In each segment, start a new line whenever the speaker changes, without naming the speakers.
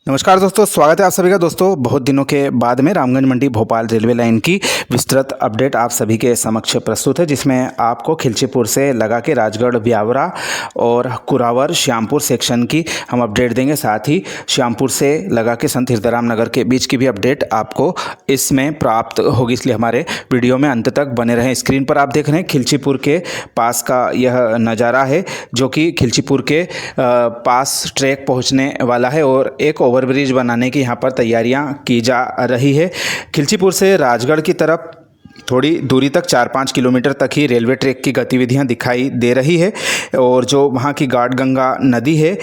नमस्कार दोस्तों, स्वागत है आप सभी का। दोस्तों, बहुत दिनों के बाद में रामगंज मंडी भोपाल रेलवे लाइन की विस्तृत अपडेट आप सभी के समक्ष प्रस्तुत है, जिसमें आपको खिलचीपुर से लगा के राजगढ़ ब्यावरा और कुरावर श्यामपुर सेक्शन की हम अपडेट देंगे। साथ ही श्यामपुर से लगा के संत हिरदाराम नगर के बीच की भी अपडेट आपको इसमें प्राप्त होगी, इसलिए हमारे वीडियो में अंत तक बने रहें। स्क्रीन पर आप देख रहे हैं खिलचीपुर के पास का यह नज़ारा है, जो कि खिलचीपुर के पास ट्रैक पहुँचने वाला है और एक ओवरब्रिज बनाने की यहाँ पर तैयारियां की जा रही है। खिलचीपुर से राजगढ़ की तरफ थोड़ी दूरी तक 4-5 किलोमीटर तक ही रेलवे ट्रैक की गतिविधियां दिखाई दे रही है और जो वहाँ की गाड़गंगा नदी है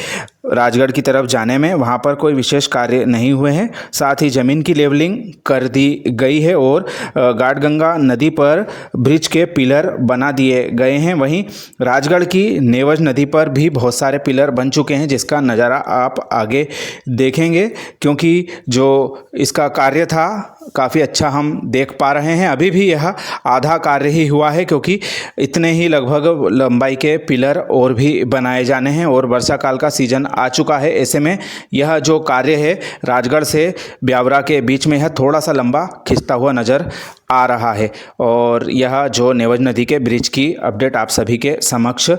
राजगढ़ की तरफ जाने में, वहाँ पर कोई विशेष कार्य नहीं हुए हैं। साथ ही ज़मीन की लेवलिंग कर दी गई है और गाड़गंगा नदी पर ब्रिज के पिलर बना दिए गए हैं। वहीं राजगढ़ की नेवज नदी पर भी बहुत सारे पिलर बन चुके हैं, जिसका नज़ारा आप आगे देखेंगे, क्योंकि जो इसका कार्य था काफ़ी अच्छा हम देख पा रहे हैं। अभी भी यह आधा कार्य ही हुआ है, क्योंकि इतने ही लगभग लंबाई के पिलर और भी बनाए जाने हैं और वर्षा काल का सीजन आ चुका है। ऐसे में यह जो कार्य है राजगढ़ से ब्यावरा के बीच में है, थोड़ा सा लंबा खिंचता हुआ नज़र आ रहा है। और यह जो नेवज नदी के ब्रिज की अपडेट आप सभी के समक्ष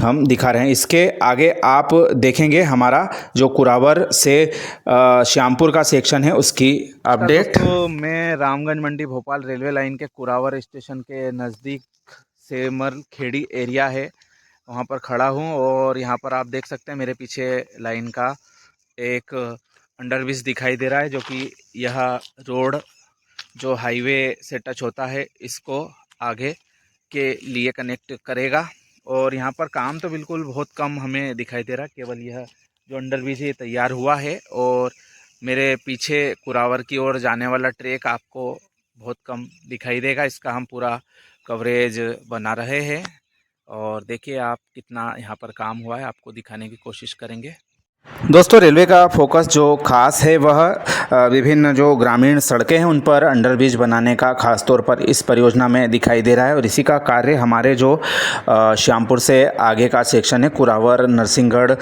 हम दिखा रहे हैं। इसके आगे आप देखेंगे हमारा जो कुरावर से श्यामपुर का सेक्शन है उसकी अपडेट।
तो मैं रामगंज मंडी भोपाल रेलवे लाइन के कुरावर स्टेशन के नज़दीक सेमर खेड़ी एरिया है, वहाँ पर खड़ा हूँ और यहाँ पर आप देख सकते हैं मेरे पीछे लाइन का एक अंडरब्रिज दिखाई दे रहा है, जो कि यह रोड जो हाईवे से टच होता है इसको आगे के लिए कनेक्ट करेगा। और यहाँ पर काम तो बिल्कुल बहुत कम हमें दिखाई दे रहा, केवल यह जो अंडरब्रिज है तैयार हुआ है और मेरे पीछे कुरावर की ओर जाने वाला ट्रैक आपको बहुत कम दिखाई देगा। इसका हम पूरा कवरेज बना रहे हैं और देखिए आप कितना यहाँ पर काम हुआ है, आपको दिखाने की कोशिश करेंगे।
दोस्तों, रेलवे का फोकस जो खास है वह विभिन्न जो ग्रामीण सड़कें हैं उन पर अंडरब्रिज बनाने का खास तौर पर इस परियोजना में दिखाई दे रहा है। और इसी का कार्य हमारे जो श्यामपुर से आगे का सेक्शन है कुरावर नरसिंहगढ़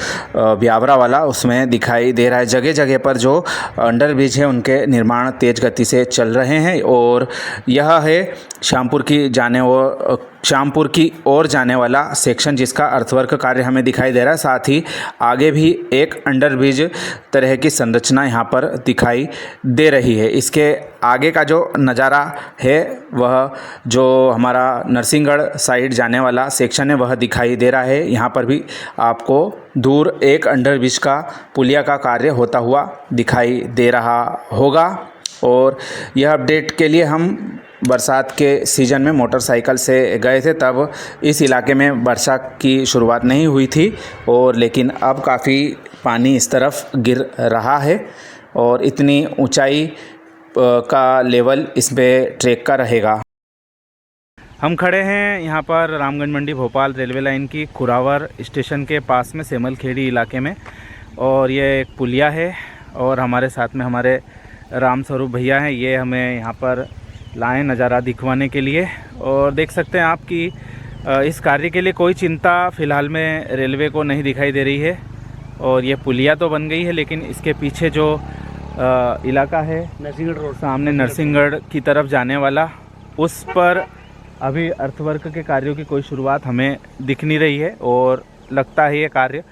ब्यावरा वाला, उसमें दिखाई दे रहा है। जगह जगह पर जो अंडरब्रिज है उनके निर्माण तेज गति से चल रहे हैं और यह है श्यामपुर की ओर जाने वाला सेक्शन, जिसका अर्थवर्क कार्य हमें दिखाई दे रहा है। साथ ही आगे भी एक अंडरब्रिज तरह की संरचना यहाँ पर दिखाई दे रही है। इसके आगे का जो नज़ारा है वह जो हमारा नरसिंहगढ़ साइड जाने वाला सेक्शन है वह दिखाई दे रहा है। यहाँ पर भी आपको दूर एक अंडरब्रिज का पुलिया का कार्य होता हुआ दिखाई दे रहा होगा। और यह अपडेट के लिए हम बरसात के सीज़न में मोटरसाइकिल से गए थे, तब इस इलाके में वर्षा की शुरुआत नहीं हुई थी और लेकिन अब काफ़ी पानी इस तरफ गिर रहा है और इतनी ऊंचाई का लेवल इस पे ट्रैक का रहेगा।
हम खड़े हैं यहाँ पर रामगंज मंडी भोपाल रेलवे लाइन की कुरावर स्टेशन के पास में सेमल खेड़ी इलाके में, और ये एक पुलिया है और हमारे साथ में हमारे राम स्वरूप भैया हैं। ये हमें यहाँ पर लाएँ नज़ारा दिखवाने के लिए। और देख सकते हैं आप कि इस कार्य के लिए कोई चिंता फ़िलहाल में रेलवे को नहीं दिखाई दे रही है। और ये पुलिया तो बन गई है, लेकिन इसके पीछे जो इलाका है नरसिंहगढ़ रोड, सामने नरसिंहगढ़ की तरफ जाने वाला, उस पर अभी अर्थवर्क के कार्यों की कोई शुरुआत हमें दिख नहीं रही है और लगता है ये कार्य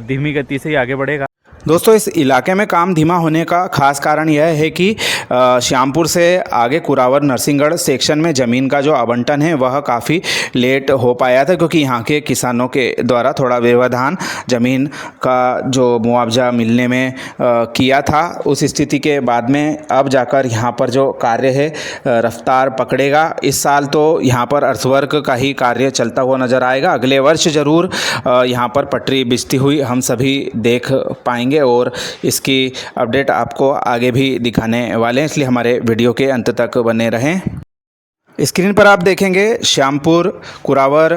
धीमी गति से ही आगे बढ़ेगा।
दोस्तों, इस इलाके में काम धीमा होने का खास कारण यह है कि श्यामपुर से आगे कुरावर नरसिंहगढ़ सेक्शन में ज़मीन का जो आवंटन है वह काफ़ी लेट हो पाया था, क्योंकि यहाँ के किसानों के द्वारा थोड़ा व्यवधान ज़मीन का जो मुआवजा मिलने में किया था। उस स्थिति के बाद में अब जाकर यहाँ पर जो कार्य है रफ्तार पकड़ेगा। इस साल तो यहाँ पर अर्थवर्क का ही कार्य चलता हुआ नज़र आएगा। अगले वर्ष ज़रूर यहाँ पर पटरी बिछती हुई हम सभी देख पाएंगे और इसकी अपडेट आपको आगे भी दिखाने वाले हैं, इसलिए हमारे वीडियो के अंत तक बने रहें। स्क्रीन पर आप देखेंगे श्यामपुर कुरावर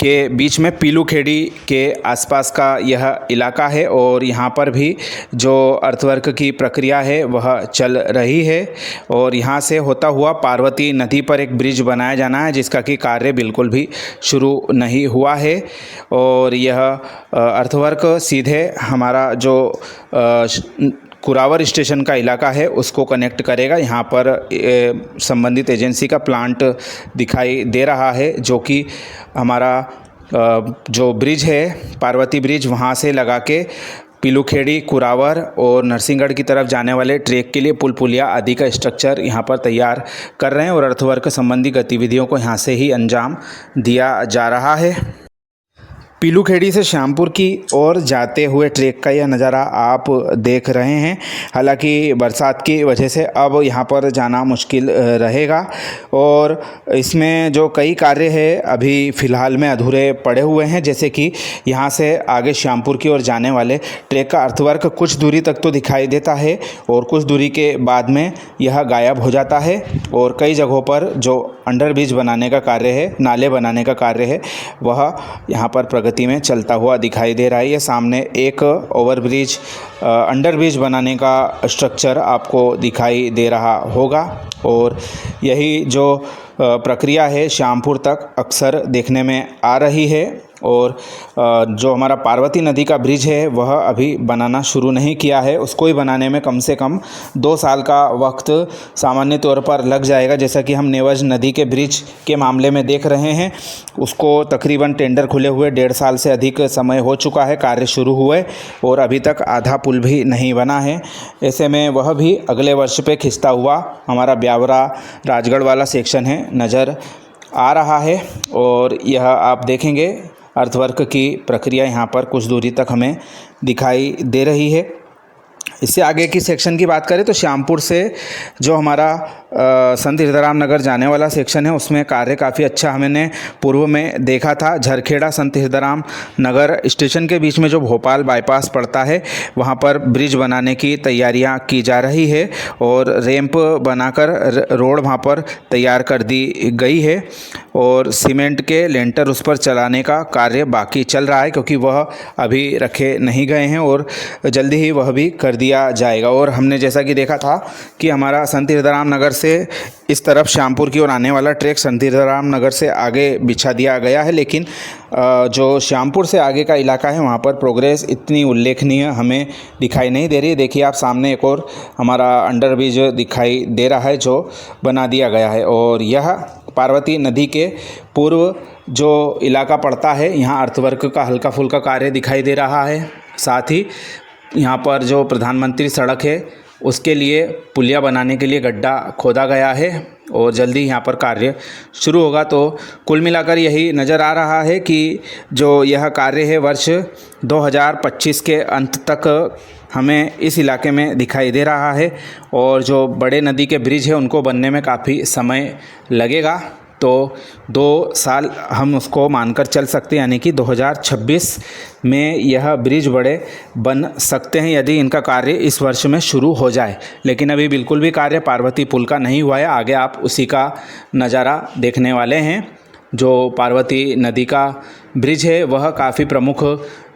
के बीच में पीलू खेड़ी के आसपास का यह इलाका है और यहाँ पर भी जो अर्थवर्क की प्रक्रिया है वह चल रही है और यहाँ से होता हुआ पार्वती नदी पर एक ब्रिज बनाया जाना है जिसका कि कार्य बिल्कुल भी शुरू नहीं हुआ है और यह अर्थवर्क सीधे हमारा जो कुरावर स्टेशन का इलाका है उसको कनेक्ट करेगा। यहाँ पर संबंधित एजेंसी का प्लांट दिखाई दे रहा है जो कि हमारा जो ब्रिज है पार्वती ब्रिज वहाँ से लगा के पीलूखेड़ी कुरावर और नरसिंहगढ़ की तरफ जाने वाले ट्रैक के लिए पुल पुलिया आदि का स्ट्रक्चर यहाँ पर तैयार कर रहे हैं और अर्थवर्क संबंधी गतिविधियों को यहाँ से ही अंजाम दिया जा रहा है। पीलूखेड़ी से श्यामपुर की ओर जाते हुए ट्रैक का यह नज़ारा आप देख रहे हैं। हालांकि बरसात की वजह से अब यहाँ पर जाना मुश्किल रहेगा और इसमें जो कई कार्य है अभी फ़िलहाल में अधूरे पड़े हुए हैं, जैसे कि यहाँ से आगे श्यामपुर की ओर जाने वाले ट्रैक का अर्थवर्क कुछ दूरी तक तो दिखाई देता है और कुछ दूरी के बाद में यह गायब हो जाता है और कई जगहों पर जो अंडरब्रिज बनाने का कार्य है, नाले बनाने का कार्य है, वह यहाँ पर प्रगति में चलता हुआ दिखाई दे रहा है। ये सामने एक ओवरब्रिज अंडरब्रिज बनाने का स्ट्रक्चर आपको दिखाई दे रहा होगा और यही जो प्रक्रिया है श्यामपुर तक अक्सर देखने में आ रही है और जो हमारा पार्वती नदी का ब्रिज है वह अभी बनाना शुरू नहीं किया है। उसको ही बनाने में कम से कम 2 साल का वक्त सामान्य तौर पर लग जाएगा, जैसा कि हम नेवज नदी के ब्रिज के मामले में देख रहे हैं। उसको तकरीबन टेंडर खुले हुए 1.5 साल से अधिक समय हो चुका है, कार्य शुरू हुए और अभी तक आधा पुल भी नहीं बना है। ऐसे में वह भी अगले वर्ष पे खिंचता हुआ हमारा ब्यावरा राजगढ़ वाला सेक्शन है नज़र आ रहा है और यह आप देखेंगे अर्थवर्क की प्रक्रिया यहाँ पर कुछ दूरी तक हमें दिखाई दे रही है। इससे आगे की सेक्शन की बात करें तो श्यामपुर से जो हमारा संत हिरदाराम नगर जाने वाला सेक्शन है उसमें कार्य काफ़ी अच्छा हमने पूर्व में देखा था। झरखेड़ा संत हिरदाराम नगर स्टेशन के बीच में जो भोपाल बाईपास पड़ता है वहाँ पर ब्रिज बनाने की तैयारियाँ की जा रही है और रैंप बनाकर रोड वहाँ पर तैयार कर दी गई है और सीमेंट के लेंटर उस पर चलाने का कार्य बाकी चल रहा है क्योंकि वह अभी रखे नहीं गए हैं और जल्दी ही वह भी कर दिया जाएगा। और हमने जैसा कि देखा था कि हमारा संत हिरदाराम नगर से इस तरफ श्यामपुर की ओर आने वाला ट्रैक संत हिरदाराम नगर से आगे बिछा दिया गया है, लेकिन जो श्यामपुर से आगे का इलाका है वहाँ पर प्रोग्रेस इतनी उल्लेखनीय हमें दिखाई नहीं दे रही है। देखिए आप सामने एक और हमारा अंडरब्रिज दिखाई दे रहा है जो बना दिया गया है और यह पार्वती नदी के पूर्व जो इलाका पड़ता है यहाँ अर्थवर्क का हल्का फुल्का कार्य दिखाई दे रहा है। साथ ही यहाँ पर जो प्रधानमंत्री सड़क है उसके लिए पुलिया बनाने के लिए गड्ढा खोदा गया है और जल्दी यहाँ पर कार्य शुरू होगा। तो कुल मिलाकर यही नज़र आ रहा है कि जो यह कार्य है वर्ष 2025 के अंत तक हमें इस इलाके में दिखाई दे रहा है और जो बड़े नदी के ब्रिज है उनको बनने में काफ़ी समय लगेगा। तो 2 साल हम उसको मानकर चल सकते हैं, यानी कि 2026 में यह ब्रिज बड़े बन सकते हैं यदि इनका कार्य इस वर्ष में शुरू हो जाए। लेकिन अभी बिल्कुल भी कार्य पार्वती पुल का नहीं हुआ है, आगे आप उसी का नज़ारा देखने वाले हैं। जो पार्वती नदी का ब्रिज है वह काफ़ी प्रमुख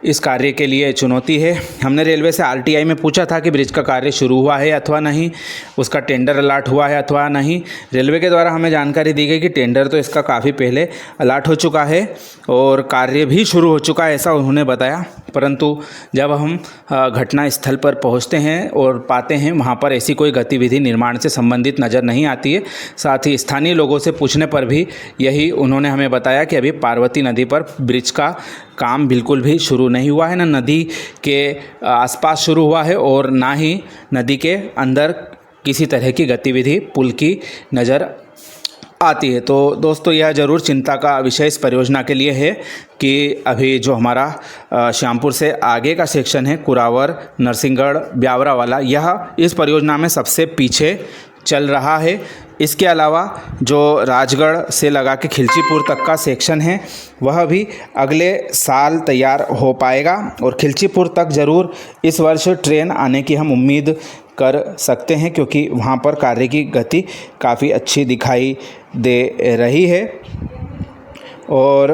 इस कार्य के लिए चुनौती है। हमने रेलवे से आरटीआई में पूछा था कि ब्रिज का कार्य शुरू हुआ है अथवा नहीं, उसका टेंडर अलाट हुआ है अथवा नहीं। रेलवे के द्वारा हमें जानकारी दी गई कि टेंडर तो इसका काफ़ी पहले अलाट हो चुका है और कार्य भी शुरू हो चुका है, ऐसा उन्होंने बताया। परंतु जब हम घटना स्थल पर पहुंचते हैं और पाते हैं वहां पर ऐसी कोई गतिविधि निर्माण से संबंधित नज़र नहीं आती है। साथ ही स्थानीय लोगों से पूछने पर भी यही उन्होंने हमें बताया कि अभी पार्वती नदी पर ब्रिज का काम बिल्कुल भी शुरू नहीं हुआ है, ना नदी के आसपास शुरू हुआ है और ना ही नदी के अंदर किसी तरह की गतिविधि पुल की नज़र आती है। तो दोस्तों यह ज़रूर चिंता का विषय इस परियोजना के लिए है कि अभी जो हमारा श्यामपुर से आगे का सेक्शन है कुरावर नरसिंहगढ़ ब्यावरा वाला, यह इस परियोजना में सबसे पीछे चल रहा है। इसके अलावा जो राजगढ़ से लगा के खिलचीपुर तक का सेक्शन है वह भी अगले साल तैयार हो पाएगा और खिलचीपुर तक ज़रूर इस वर्ष ट्रेन आने की हम उम्मीद कर सकते हैं, क्योंकि वहाँ पर कार्य की गति काफ़ी अच्छी दिखाई दे रही है। और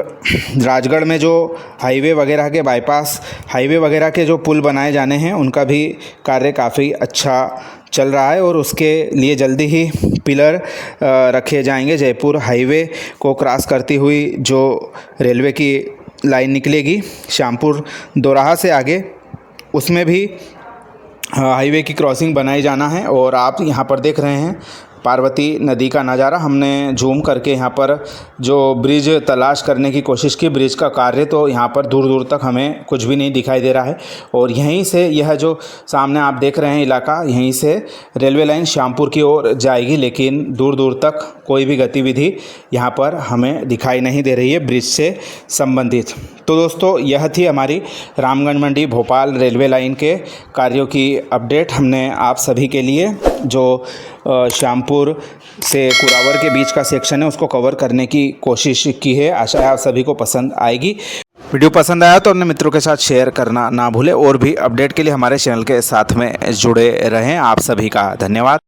राजगढ़ में जो हाईवे वगैरह के बाईपास हाईवे वगैरह के जो पुल बनाए जाने हैं उनका भी कार्य काफ़ी अच्छा चल रहा है और उसके लिए जल्दी ही पिलर रखे जाएंगे। जयपुर हाईवे को क्रॉस करती हुई जो रेलवे की लाइन निकलेगी श्यामपुर दोराहा से आगे, उसमें भी हाईवे की क्रॉसिंग बनाई जाना है। और आप यहाँ पर देख रहे हैं पार्वती नदी का नज़ारा। हमने जूम करके यहाँ पर जो ब्रिज तलाश करने की कोशिश की, ब्रिज का कार्य तो यहाँ पर दूर दूर तक हमें कुछ भी नहीं दिखाई दे रहा है। और यहीं से यह जो सामने आप देख रहे हैं इलाका, यहीं से रेलवे लाइन श्यामपुर की ओर जाएगी, लेकिन दूर दूर तक कोई भी गतिविधि यहाँ पर हमें दिखाई नहीं दे रही है ब्रिज से संबंधित। तो दोस्तों, यह थी हमारी रामगंज मंडी भोपाल रेलवे लाइन के कार्यों की अपडेट। हमने आप सभी के लिए जो श्यामपुर से कुरावर के बीच का सेक्शन है उसको कवर करने की कोशिश की है। आशा है आप सभी को पसंद आएगी। वीडियो पसंद आया तो अपने मित्रों के साथ शेयर करना ना भूलें और भी अपडेट के लिए हमारे चैनल के साथ में जुड़े रहें। आप सभी का धन्यवाद।